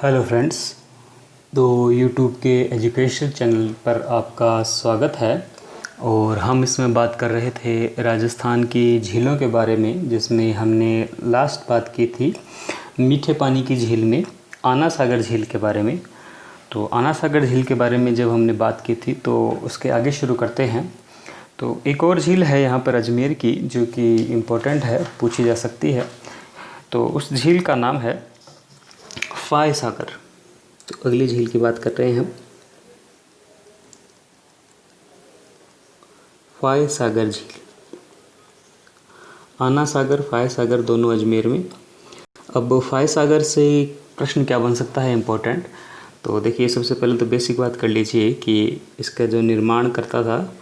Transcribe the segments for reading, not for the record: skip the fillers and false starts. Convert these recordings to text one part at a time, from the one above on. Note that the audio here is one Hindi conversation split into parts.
Hello friends. तो यूट्यूब के एजुकेशन चैनल पर आपका स्वागत है। और हम इसमें बात कर रहे थे राजस्थान की झीलों के बारे में, जिसमें हमने लास्ट बात की थी मीठे पानी की झील में आना सागर झील के बारे में। तो आना सागर झील के बारे में जब हमने बात की थी तो उसके आगे शुरू करते हैं। तो एक और झील है यहाँ पर अजमेर की, जो कि इम्पोर्टेंट है, पूछी जा सकती है। तो उस झील का नाम है फाय सागर। तो अगली झील की बात कर रहे हैं हम, फाय सागर झील। आना सागर, फाय सागर दोनों अजमेर में। अब फाय सागर से प्रश्न क्या बन सकता है इम्पोर्टेंट। तो देखिए, सबसे पहले तो बेसिक बात कर लीजिए कि इसका जो निर्माण करता था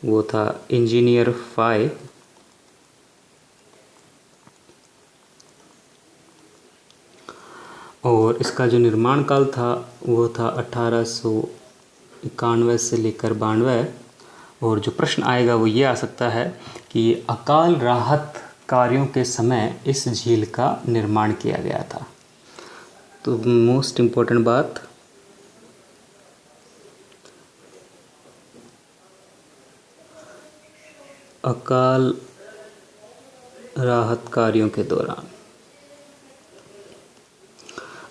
वो था इंजीनियर फाय। और इसका जो निर्माण काल था वो था 1891 से लेकर 92। और जो प्रश्न आएगा वो ये आ सकता है कि अकाल राहत कार्यों के समय इस झील का निर्माण किया गया था। तो मोस्ट इम्पोर्टेंट बात, अकाल राहत कार्यों के दौरान।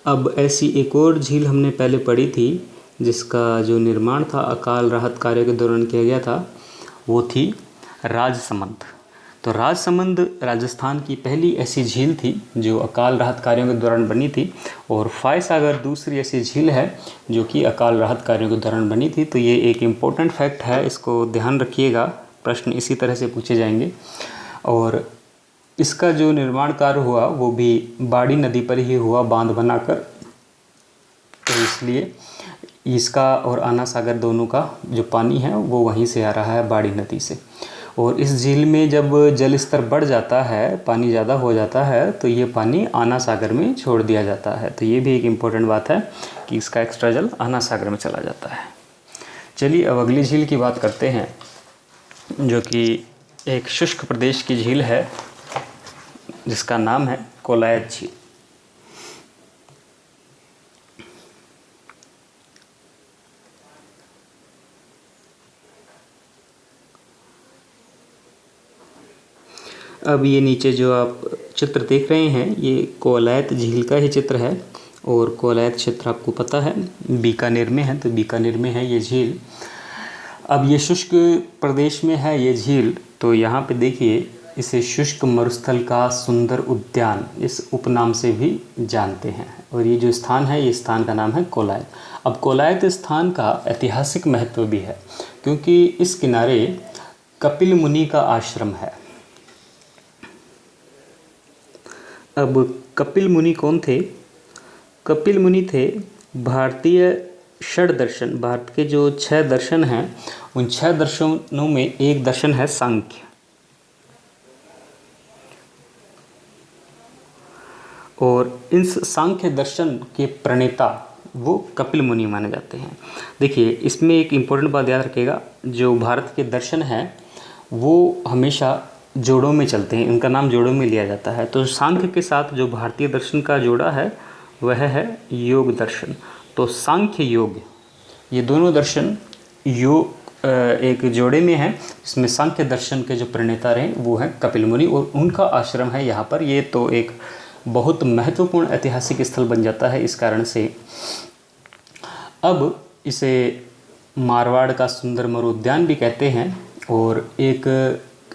अब ऐसी एक और झील हमने पहले पढ़ी थी जिसका जो निर्माण था अकाल राहत कार्यों के दौरान किया गया था, वो थी राजसमंद। तो राजसमंद राजस्थान की पहली ऐसी झील थी जो अकाल राहत कार्यों के दौरान बनी थी। और फाय सागर दूसरी ऐसी झील है जो कि अकाल राहत कार्यों के दौरान बनी थी। तो ये एक इम्पोर्टेंट फैक्ट है, इसको ध्यान रखिएगा, प्रश्न इसी तरह से पूछे जाएंगे। और इसका जो निर्माण कार्य हुआ वो भी बाड़ी नदी पर ही हुआ, बांध बनाकर। तो इसलिए इसका और आना सागर दोनों का जो पानी है वो वहीं से आ रहा है, बाड़ी नदी से। और इस झील में जब जल स्तर बढ़ जाता है, पानी ज़्यादा हो जाता है, तो ये पानी आना सागर में छोड़ दिया जाता है। तो ये भी एक इम्पोर्टेंट बात है कि इसका एक्स्ट्रा जल आना सागर में चला जाता है। चलिए अब अगली झील की बात करते हैं, जो कि एक शुष्क प्रदेश की झील है जिसका नाम है कोलायत झील। अब ये नीचे जो आप चित्र देख रहे हैं ये कोलायत झील का ही चित्र है। और कोलायत क्षेत्र आपको पता है बीकानेर में है, तो बीकानेर में है ये झील। अब ये शुष्क प्रदेश में है ये झील। तो यहाँ पे देखिए, इसे शुष्क मरुस्थल का सुंदर उद्यान इस उपनाम से भी जानते हैं। और ये जो स्थान है, ये स्थान का नाम है कोलायत। अब कोलायत स्थान का ऐतिहासिक महत्व भी है क्योंकि इस किनारे कपिल मुनि का आश्रम है। अब कपिल मुनि कौन थे? कपिल मुनि थे भारतीय षड दर्शन, भारत के जो 6 दर्शन हैं उन 6 दर्शनों में एक दर्शन है सांख्य। और इस सांख्य दर्शन के प्रणेता वो कपिल मुनि माने जाते हैं। देखिए, इसमें एक इम्पोर्टेंट बात याद रखिएगा, जो भारत के दर्शन हैं वो हमेशा जोड़ों में चलते हैं, इनका नाम जोड़ों में लिया जाता है। तो सांख्य के साथ जो भारतीय दर्शन का जोड़ा है वह है योग दर्शन। तो सांख्य योग, ये दोनों दर्शन योग एक जोड़े में हैं, इसमें सांख्य दर्शन के जो प्रणेता रहे वो हैं कपिल मुनि, और उनका आश्रम है यहाँ पर। ये तो एक बहुत महत्वपूर्ण ऐतिहासिक स्थल बन जाता है इस कारण से। अब इसे मारवाड़ का सुंदर मरु उद्यान भी कहते हैं। और एक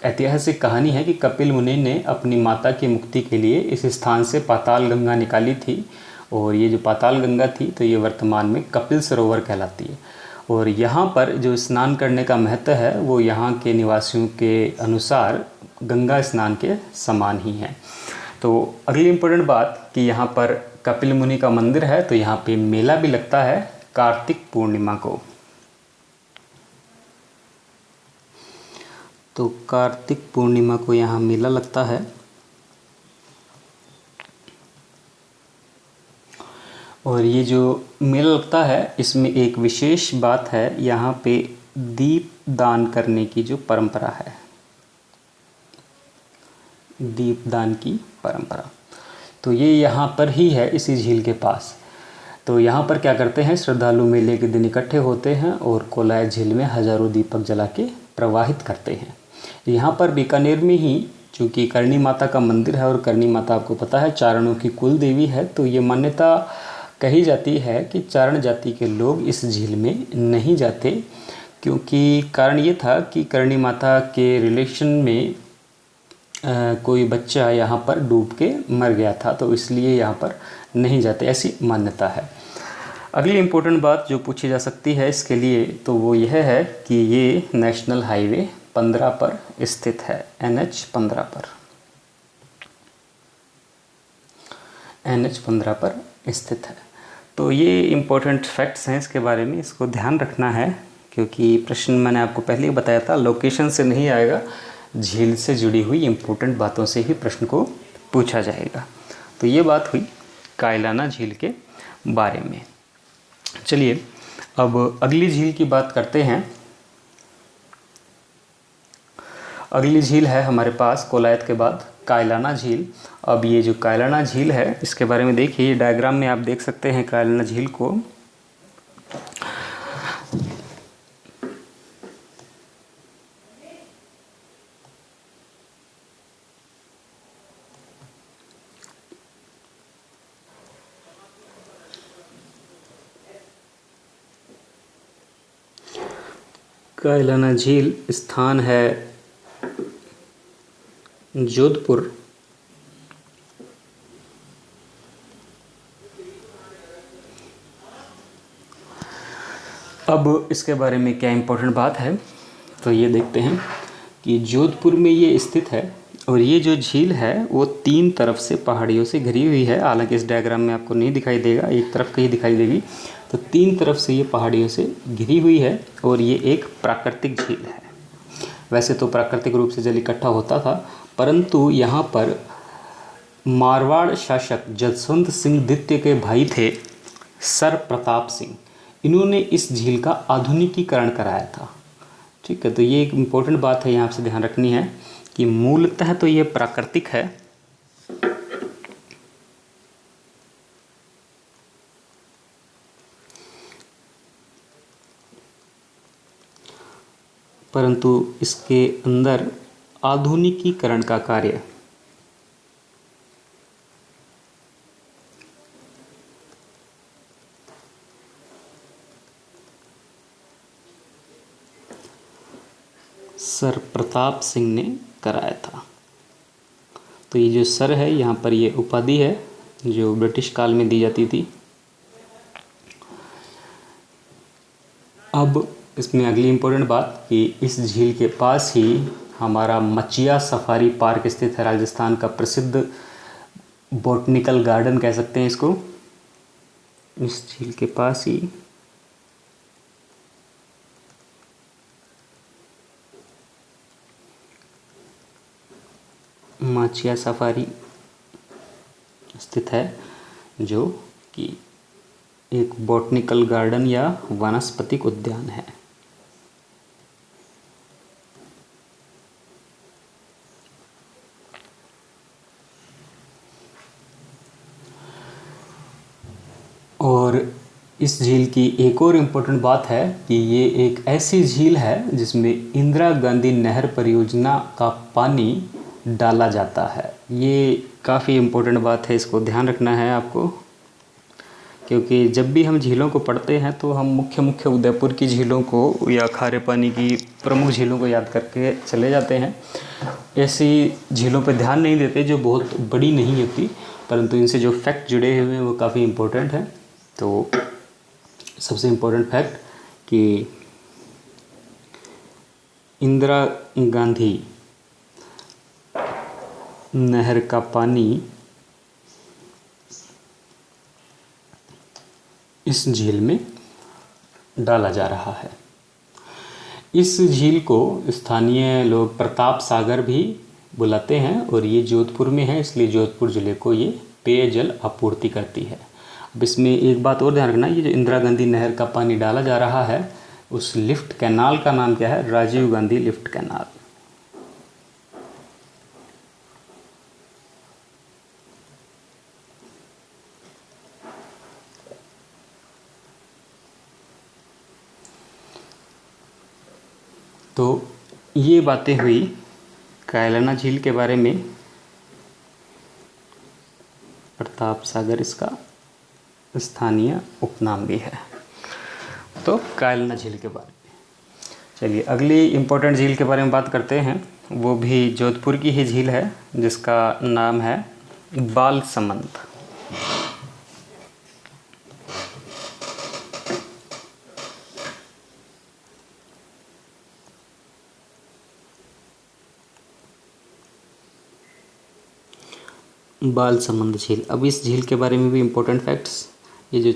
ऐतिहासिक कहानी है कि कपिल मुनि ने अपनी माता की मुक्ति के लिए इस स्थान से पाताल गंगा निकाली थी। और ये जो पाताल गंगा थी तो ये वर्तमान में कपिल सरोवर कहलाती है। और यहाँ पर जो स्नान करने का महत्व है वो यहाँ के निवासियों के अनुसार गंगा स्नान के समान ही है। तो अगली इम्पोर्टेंट बात कि यहाँ पर कपिल मुनि का मंदिर है, तो यहाँ पे मेला भी लगता है कार्तिक पूर्णिमा को। तो कार्तिक पूर्णिमा को यहाँ मेला लगता है। और ये जो मेला लगता है इसमें एक विशेष बात है, यहाँ पे दीप दान करने की जो परंपरा है, दीपदान की परंपरा, तो ये यहाँ पर ही है, इसी झील के पास। तो यहाँ पर क्या करते हैं, श्रद्धालु मेले के दिन इकट्ठे होते हैं और कोलायत झील में हज़ारों दीपक जला के प्रवाहित करते हैं। यहाँ पर बीकानेर में ही चूँकि करणी माता का मंदिर है और करणी माता आपको पता है चारणों की कुल देवी है, तो ये मान्यता कही जाती है कि चारण जाति के लोग इस झील में नहीं जाते, क्योंकि कारण ये था कि करणी माता के रिलेशन में कोई बच्चा यहाँ पर डूब के मर गया था, तो इसलिए यहाँ पर नहीं जाते, ऐसी मान्यता है। अगली इम्पोर्टेंट बात जो पूछी जा सकती है इसके लिए तो वो यह है कि ये नेशनल हाईवे 15 पर स्थित है, NH 15 पर, NH 15 पर स्थित है। तो ये इम्पोर्टेंट फैक्ट्स हैं इसके बारे में, इसको ध्यान रखना है, क्योंकि प्रश्न मैंने आपको पहले ही बताया था लोकेशन से नहीं आएगा, झील से जुड़ी हुई इम्पोर्टेंट बातों से ही प्रश्न को पूछा जाएगा। तो ये बात हुई कायलाना झील के बारे में। चलिए अब अगली झील की बात करते हैं। अगली झील है हमारे पास कोलायत के बाद कायलाना झील। अब ये जो कायलाना झील है इसके बारे में देखिए, डायग्राम में आप देख सकते हैं कायलाना झील को। कायलाना झील स्थान है जोधपुर। अब इसके बारे में क्या इम्पोर्टेंट बात है तो ये देखते हैं कि जोधपुर में ये स्थित है और ये जो झील है वो 3 तरफ से पहाड़ियों से घिरी हुई है। हालांकि इस डायग्राम में आपको नहीं दिखाई देगा, एक तरफ कहीं दिखाई देगी। तो 3 तरफ से ये पहाड़ियों से घिरी हुई है और ये एक प्राकृतिक झील है। वैसे तो प्राकृतिक रूप से जल इकट्ठा होता था, परंतु यहाँ पर मारवाड़ शासक जसवंत सिंह द्वितीय के भाई थे सर प्रताप सिंह, इन्होंने इस झील का आधुनिकीकरण कराया था। ठीक है, तो ये एक इम्पोर्टेंट बात है यहाँ से ध्यान रखनी है कि मूलतः तो ये प्राकृतिक है, परंतु इसके अंदर आधुनिकीकरण का कार्य सर प्रताप सिंह ने कराया था। तो ये जो सर है यहाँ पर ये उपाधि है जो ब्रिटिश काल में दी जाती थी। अब इसमें अगली इम्पोर्टेंट बात कि इस झील के पास ही हमारा मचिया सफारी पार्क स्थित है, राजस्थान का प्रसिद्ध बॉटनिकल गार्डन कह सकते हैं इसको। इस झील के पास ही मचिया सफारी स्थित है जो कि एक बॉटनिकल गार्डन या वानस्पतिक उद्यान है। और इस झील की एक और इम्पोर्टेंट बात है कि ये एक ऐसी झील है जिसमें इंदिरा गांधी नहर परियोजना का पानी डाला जाता है। ये काफ़ी इम्पोर्टेंट बात है, इसको ध्यान रखना है आपको, क्योंकि जब भी हम झीलों को पढ़ते हैं तो हम मुख्य उदयपुर की झीलों को या खारे पानी की प्रमुख झीलों को याद करके चले जाते हैं। ऐसी झीलों पर ध्यान नहीं देते जो बहुत बड़ी नहीं होती, परंतु इनसे जो फैक्ट जुड़े हुए हैं वो काफ़ी इम्पोर्टेंट है। तो सबसे इम्पोर्टेंट फैक्ट कि इंदिरा गांधी नहर का पानी इस झील में डाला जा रहा है। इस झील को स्थानीय लोग प्रताप सागर भी बुलाते हैं और ये जोधपुर में है, इसलिए जोधपुर ज़िले को ये पेयजल आपूर्ति करती है। अब इसमें एक बात और ध्यान रखना, ये जो इंदिरा गांधी नहर का पानी डाला जा रहा है उस लिफ्ट कैनाल का नाम क्या है? Rajiv Gandhi lift canal. तो ये बातें हुई कायलाना झील के बारे में। प्रताप सागर इसका स्थानीय उपनाम भी है। तो कायलाना झील के बारे में चलिए अगली इम्पोर्टेंट झील के बारे में बात करते हैं। वो भी जोधपुर की ही झील है जिसका नाम है बालसमंद। बालसमंद झील। अब इस झील के बारे में भी इम्पोर्टेंट फैक्ट्स, ये जो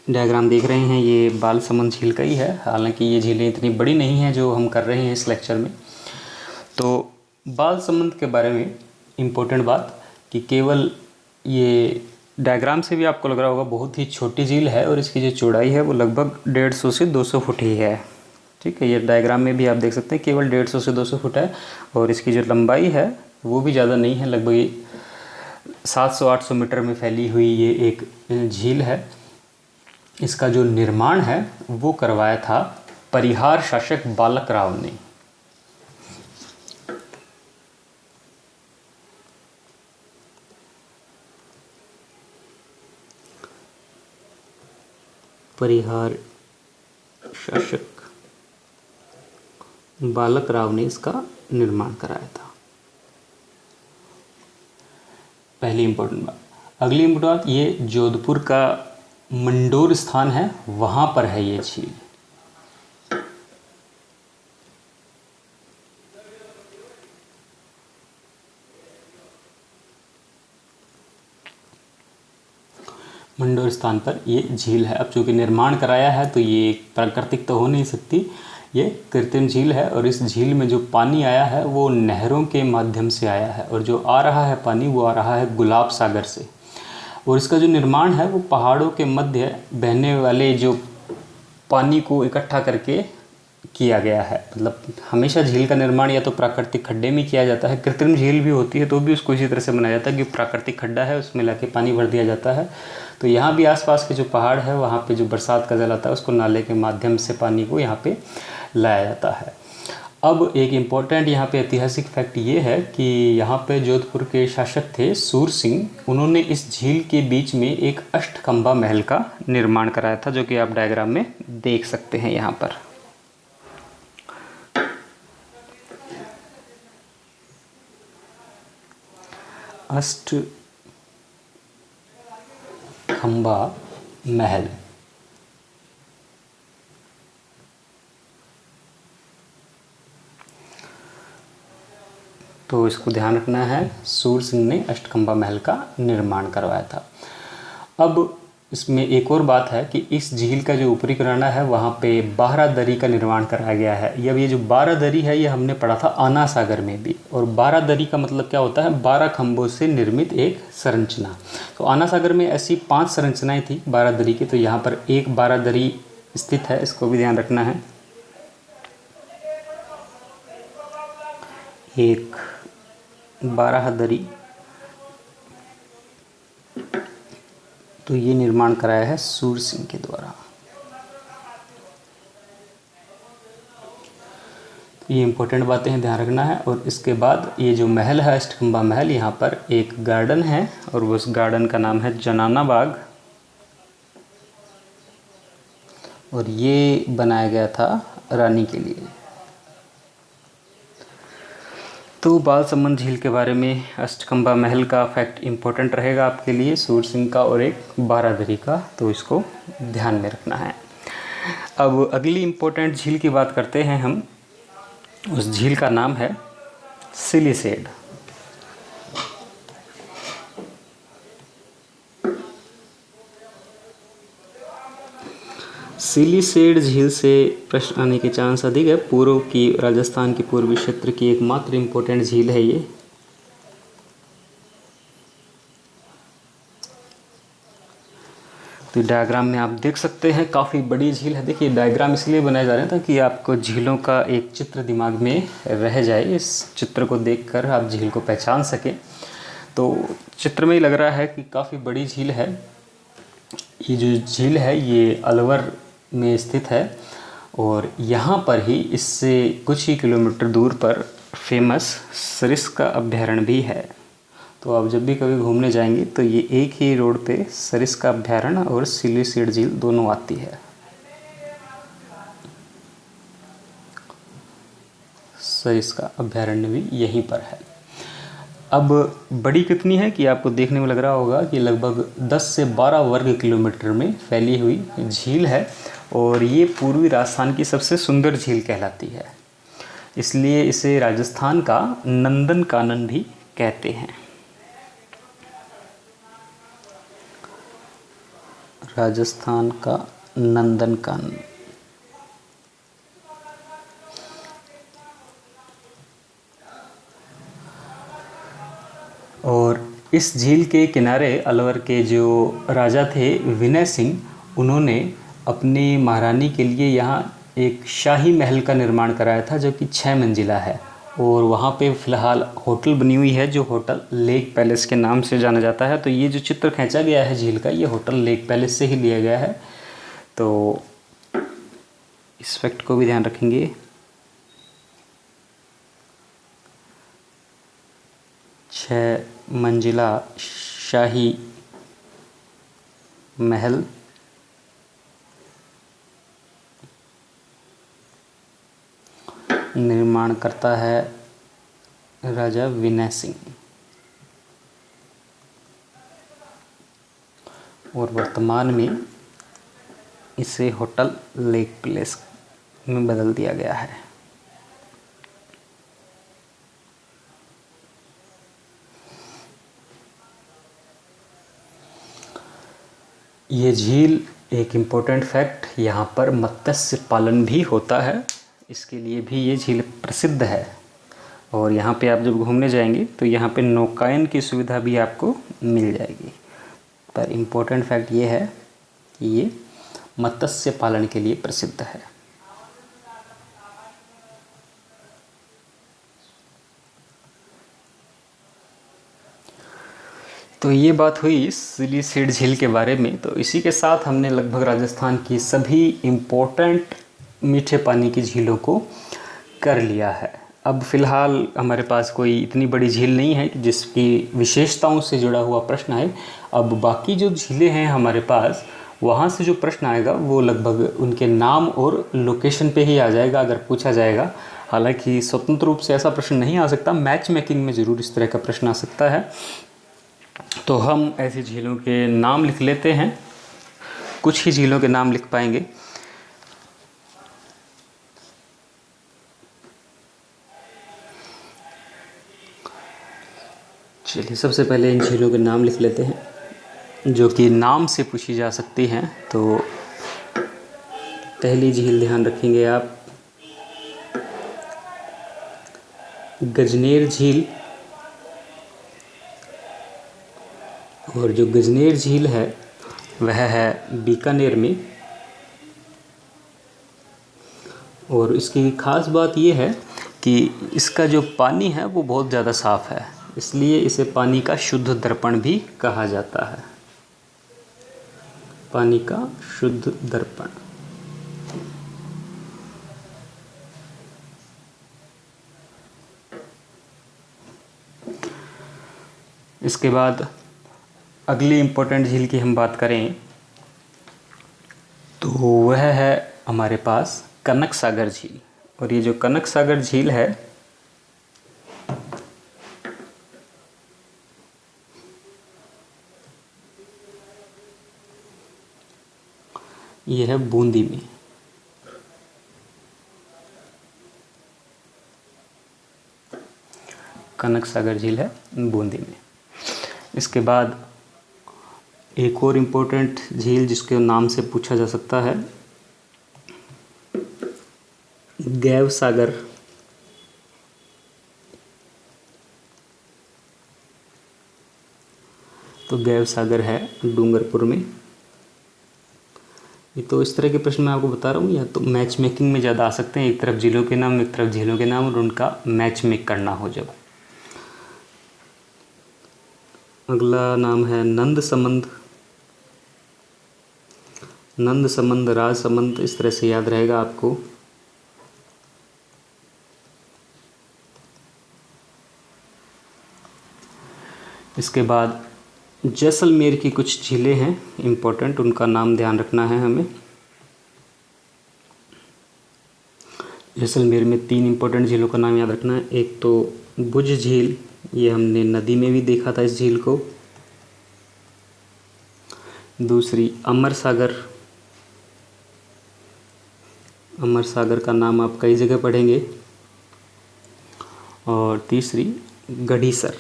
डायग्राम देख रहे हैं ये बालसमंद झील का ही है। हालांकि ये झीलें इतनी बड़ी नहीं हैं जो हम कर रहे हैं इस लेक्चर में। तो बालसमंद के बारे में इम्पोर्टेंट बात कि केवल ये डायग्राम से भी आपको लग रहा होगा बहुत ही छोटी झील है और इसकी जो चौड़ाई है वो लगभग 150 से 200 फुट ही है। ठीक है, ये डायग्राम में भी आप देख सकते हैं केवल 150 से 200 फुट है और इसकी जो लंबाई है वो भी ज़्यादा नहीं है, लगभग 700-800 मीटर में फैली हुई ये एक झील है। इसका जो निर्माण है वो करवाया था परिहार शासक बालक राव ने। परिहार शासक बालक राव ने इसका निर्माण कराया था। पहली इम्पोर्टेंट बात। अगली इम्पोर्टेंट बात, ये जोधपुर का मंडोर स्थान है, वहाँ पर है ये झील। मंडोर स्थान पर ये झील है। अब चूँकि निर्माण कराया है तो ये प्राकृतिक तो हो नहीं सकती, ये कृत्रिम झील है। और इस झील में जो पानी आया है वो नहरों के माध्यम से आया है और जो आ रहा है पानी वो आ रहा है गुलाब सागर से। और इसका जो निर्माण है वो पहाड़ों के मध्य बहने वाले जो पानी को इकट्ठा करके किया गया है। मतलब हमेशा झील का निर्माण या तो प्राकृतिक खड्डे में किया जाता है, कृत्रिम झील भी होती है तो भी उसको इसी तरह से बनाया जाता है कि प्राकृतिक खड्डा है उसमें लाके पानी भर दिया जाता है। तो यहाँ भी आसपास के जो पहाड़ है वहाँ पे जो बरसात का जल आता है उसको नाले के माध्यम से पानी को यहाँ पे लाया जाता है। अब एक इम्पॉर्टेंट यहाँ पे ऐतिहासिक फैक्ट ये है कि यहाँ पे जोधपुर के शासक थे सूर सिंह, उन्होंने इस झील के बीच में एक अष्टखंबा महल का निर्माण कराया था जो कि आप डायग्राम में देख सकते हैं यहाँ पर। अष्टखंबा महल। तो इसको ध्यान रखना है, सूर सिंह ने अष्टखंबा महल का निर्माण करवाया था। अब इसमें एक और बात है कि इस झील का जो ऊपरी किनारा है वहाँ पे 12 दरी का निर्माण कराया गया है। अब ये जो 12 दरी है ये हमने पढ़ा था आना सागर में भी। और 12 दरी का मतलब क्या होता है, 12 खंभों से निर्मित एक संरचना। तो आना सागर में ऐसी 5 संरचनाएँ थी 12 दरी की, तो यहाँ पर एक 12 दरी स्थित है, इसको भी ध्यान रखना है। एक 12 दरी, तो ये निर्माण कराया है सूर सिंह के द्वारा। तो ये इंपॉर्टेंट बातें हैं, ध्यान रखना है। और इसके बाद ये जो महल है अष्टखंबा महल, यहाँ पर एक गार्डन है और उस गार्डन का नाम है जनाना बाग। और ये बनाया गया था रानी के लिए। तो बालसमंद झील के बारे में अष्टखंबा महल का फैक्ट इम्पोर्टेंट रहेगा आपके लिए, सूर सिंह का, और एक 12 दरी का, तो इसको ध्यान में रखना है। अब अगली इम्पोर्टेंट झील की बात करते हैं हम। उस झील का नाम है सिलिसेड। सिलिसेड झील से प्रश्न आने के चांस अधिक है। पूर्व की राजस्थान के पूर्वी क्षेत्र की एकमात्र इम्पोर्टेंट झील है ये। तो डायग्राम में आप देख सकते हैं काफ़ी बड़ी झील है। देखिए डायग्राम इसलिए बनाए जा रहे हैं ताकि आपको झीलों का एक चित्र दिमाग में रह जाए, इस चित्र को देखकर आप झील को पहचान सकें। तो चित्र में ही लग रहा है कि काफ़ी बड़ी झील है। ये जो झील है ये अलवर में स्थित है और यहाँ पर ही इससे कुछ ही किलोमीटर दूर पर फेमस सरिस्का अभ्यारण्य भी है। तो आप जब भी कभी घूमने जाएंगे तो ये एक ही रोड पे सरिस्का अभ्यारण्य और सिलीसीड झील दोनों आती है। सरिस्का अभ्यारण्य भी यहीं पर है। अब बड़ी कितनी है कि आपको देखने में लग रहा होगा कि लगभग 10 से 12 वर्ग किलोमीटर में फैली हुई झील है और ये पूर्वी राजस्थान की सबसे सुंदर झील कहलाती है। इसलिए इसे राजस्थान का नंदन कानन भी कहते हैं। राजस्थान का नंदन कानन। और इस झील के किनारे अलवर के जो राजा थे विनय सिंह, उन्होंने अपनी महारानी के लिए यहाँ एक शाही महल का निर्माण कराया था जो कि 6 मंजिला है। और वहाँ पे फ़िलहाल होटल बनी हुई है जो होटल लेक पैलेस के नाम से जाना जाता है। तो ये जो चित्र खींचा गया है झील का, ये होटल लेक पैलेस से ही लिया गया है। तो इस फैक्ट को भी ध्यान रखेंगे। छः मंजिला शाही महल निर्माण करता है राजा विनय सिंह। और वर्तमान में इसे होटल लेक पैलेस में बदल दिया गया है। ये झील, एक इम्पोर्टेंट फैक्ट, यहाँ पर मत्स्य पालन भी होता है। इसके लिए भी ये झील प्रसिद्ध है। और यहाँ पे आप जब घूमने जाएंगे तो यहाँ पे नौकायन की सुविधा भी आपको मिल जाएगी। पर इम्पोर्टेंट फैक्ट ये है कि ये मत्स्य पालन के लिए प्रसिद्ध है। तो ये बात हुई सिलीसीड झील के बारे में। तो इसी के साथ हमने लगभग राजस्थान की सभी इम्पोर्टेंट मीठे पानी की झीलों को कर लिया है। अब फ़िलहाल हमारे पास कोई इतनी बड़ी झील नहीं है कि जिसकी विशेषताओं से जुड़ा हुआ प्रश्न आए। अब बाकी जो झीलें हैं हमारे पास, वहाँ से जो प्रश्न आएगा वो लगभग उनके नाम और लोकेशन पे ही आ जाएगा अगर पूछा जाएगा। हालांकि स्वतंत्र रूप से ऐसा प्रश्न नहीं आ सकता, मैच मेकिंग में ज़रूर इस तरह का प्रश्न आ सकता है। तो हम ऐसी झीलों के नाम लिख लेते हैं। कुछ ही झीलों के नाम लिख पाएंगे। चलिए, सबसे पहले इन झीलों के नाम लिख लेते हैं जो कि नाम से पूछी जा सकती हैं। तो पहली झील ध्यान रखेंगे आप, गजनेर झील। और जो गजनेर झील है वह है बीकानेर में। और इसकी खास बात यह है कि इसका जो पानी है वो बहुत ज़्यादा साफ़ है, इसलिए इसे पानी का शुद्ध दर्पण भी कहा जाता है। पानी का शुद्ध दर्पण। इसके बाद अगली इम्पोर्टेंट झील की हम बात करें तो वह है हमारे पास कनक सागर झील। और ये जो कनक सागर झील है ये है बूंदी में। कनक सागर झील है बूंदी में। इसके बाद एक और इम्पोर्टेंट झील जिसके नाम से पूछा जा सकता है, गैव सागर। तो गैव सागर है डूंगरपुर में। ये तो इस तरह के प्रश्न मैं आपको बता रहा हूँ, या तो मैच मेकिंग में ज़्यादा आ सकते हैं। एक तरफ जिलों के नाम, एक तरफ झीलों के नाम, और उनका मैच मेक करना हो जब। अगला नाम है नंद समंद। नंद समंद, राज समंद, इस तरह से याद रहेगा आपको। इसके बाद जैसलमेर की कुछ झीलें हैं इम्पोर्टेंट, उनका नाम ध्यान रखना है हमें। जैसलमेर में 3 इम्पोर्टेंट झीलों का नाम याद रखना है। एक तो बुझ झील, ये हमने नदी में भी देखा था इस झील को। दूसरी अमर सागर, अमर सागर का नाम आप कई जगह पढ़ेंगे। और तीसरी गढ़ीसर।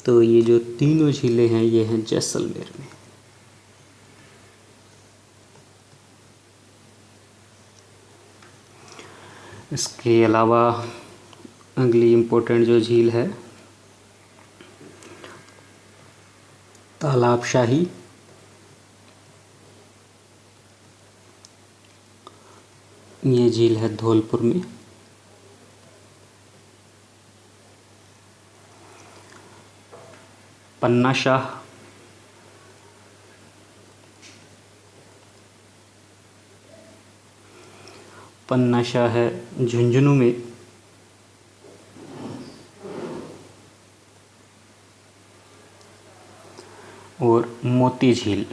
तो ये जो तीनों झीलें हैं ये हैं जैसलमेर में। इसके अलावा अगली इम्पोर्टेंट जो झील है तालाबशाही, ये झील है धौलपुर में। पन्ना शाह, पन्ना शाह है झुंझुनू में। और मोती झील,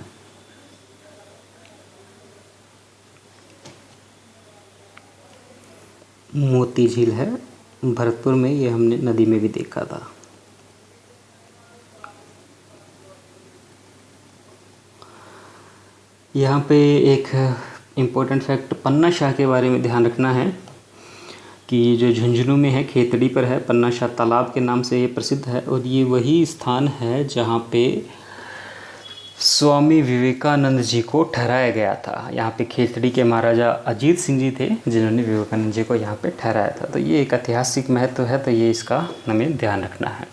मोती झील है भरतपुर में, ये हमने नदी में भी देखा था। यहाँ पे एक इम्पोर्टेंट फैक्ट पन्ना शाह के बारे में ध्यान रखना है कि ये जो झुंझुनू में है, खेतड़ी पर है। पन्ना शाह तालाब के नाम से ये प्रसिद्ध है और ये वही स्थान है जहाँ पे स्वामी विवेकानंद जी को ठहराया गया था। यहाँ पे खेतड़ी के महाराजा अजीत सिंह जी थे जिन्होंने विवेकानंद जी को यहाँ पे ठहराया था। तो ये एक ऐतिहासिक महत्व है, तो ये इसका हमें ध्यान रखना है।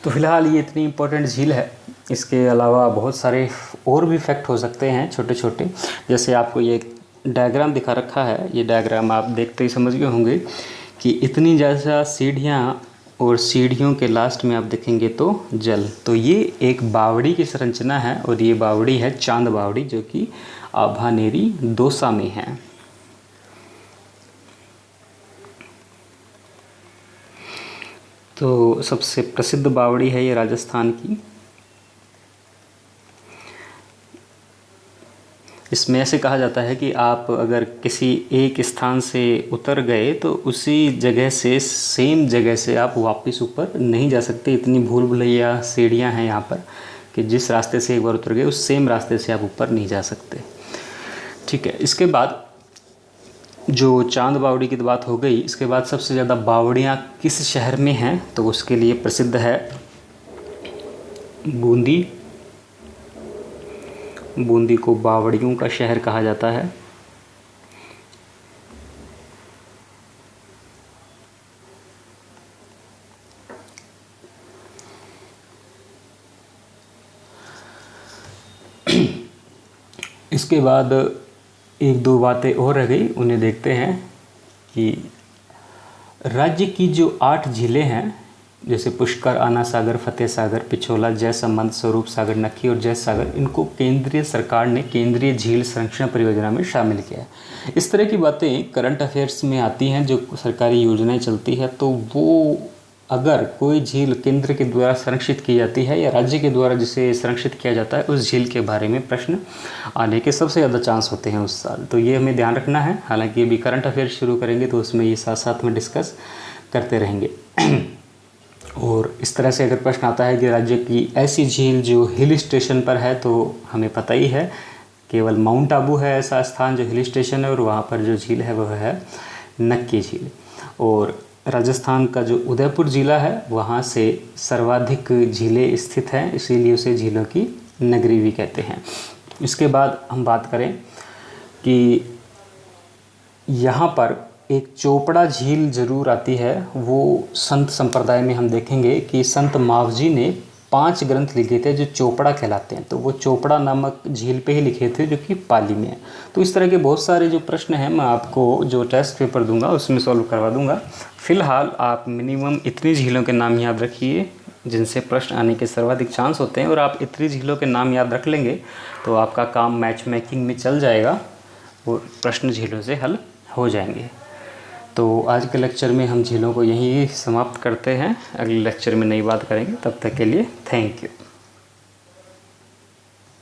तो फिलहाल ये इतनी इम्पोर्टेंट झील है। इसके अलावा बहुत सारे और भी फैक्ट हो सकते हैं छोटे छोटे, जैसे आपको ये डायग्राम दिखा रखा है। ये डायग्राम आप देखते ही समझ गए होंगे कि इतनी ज़्यादा सीढ़ियाँ और सीढ़ियों के लास्ट में आप देखेंगे तो जल। तो ये एक बावड़ी की संरचना है और ये बावड़ी है चांद बावड़ी, जो कि आभानेरी दौसा में है। तो सबसे प्रसिद्ध बावड़ी है ये राजस्थान की। इसमें ऐसे कहा जाता है कि आप अगर किसी एक स्थान से उतर गए तो उसी जगह से, सेम जगह से आप वापस ऊपर नहीं जा सकते। इतनी भूल भुलैया सीढ़ियाँ हैं यहाँ पर कि जिस रास्ते से एक बार उतर गए उस सेम रास्ते से आप ऊपर नहीं जा सकते। ठीक है, इसके बाद जो चांद बावड़ी की बात हो गई, इसके बाद सबसे ज़्यादा बावड़ियाँ किस शहर में हैं, तो उसके लिए प्रसिद्ध है बूंदी। बूंदी को बावड़ियों का शहर कहा जाता है। इसके बाद एक दो बातें और रह गई, उन्हें देखते हैं कि राज्य की जो 8 झीलें हैं, जैसे पुष्कर, आना सागर, फतेह सागर, पिछोला, जयसमंद, स्वरूप सागर, नक्की और जैस सागर, इनको केंद्रीय सरकार ने केंद्रीय झील संरक्षण परियोजना में शामिल किया है। इस तरह की बातें करंट अफेयर्स में आती हैं, जो सरकारी योजनाएं चलती है, तो वो अगर कोई झील केंद्र के द्वारा संरक्षित की जाती है या राज्य के द्वारा जिसे संरक्षित किया जाता है, उस झील के बारे में प्रश्न आने के सबसे ज़्यादा चांस होते हैं उस साल। तो ये हमें ध्यान रखना है। हालांकि अभी करंट अफेयर्स शुरू करेंगे तो उसमें ये साथ साथ में डिस्कस करते रहेंगे। और इस तरह से अगर प्रश्न आता है कि राज्य की ऐसी झील जो हिल स्टेशन पर है, तो हमें पता ही है केवल माउंट आबू है ऐसा स्थान जो हिल स्टेशन है, और वहाँ पर जो झील है वह है नक्की झील। और राजस्थान का जो उदयपुर ज़िला है वहाँ से सर्वाधिक झीलें स्थित हैं, इसीलिए उसे झीलों की नगरी भी कहते हैं। इसके बाद हम बात करें कि यहाँ पर एक चोपड़ा झील जरूर आती है। वो संत संप्रदाय में हम देखेंगे कि संत मावजी ने 5 ग्रंथ लिखे थे जो चोपड़ा कहलाते हैं, तो वो चोपड़ा नामक झील पे ही लिखे थे जो कि पाली में है। तो इस तरह के बहुत सारे जो प्रश्न हैं मैं आपको जो टेस्ट पेपर दूंगा उसमें सॉल्व करवा दूंगा। फिलहाल आप मिनिमम इतनी झीलों के नाम याद रखिए जिनसे प्रश्न आने के सर्वाधिक चांस होते हैं, और आप इतनी झीलों के नाम याद रख लेंगे तो आपका काम मैच मेकिंग में चल जाएगा और प्रश्न झीलों से हल हो जाएंगे। तो आज के लेक्चर में हम झीलों को यहीं समाप्त करते हैं, अगले लेक्चर में नई बात करेंगे। तब तक के लिए थैंक यू।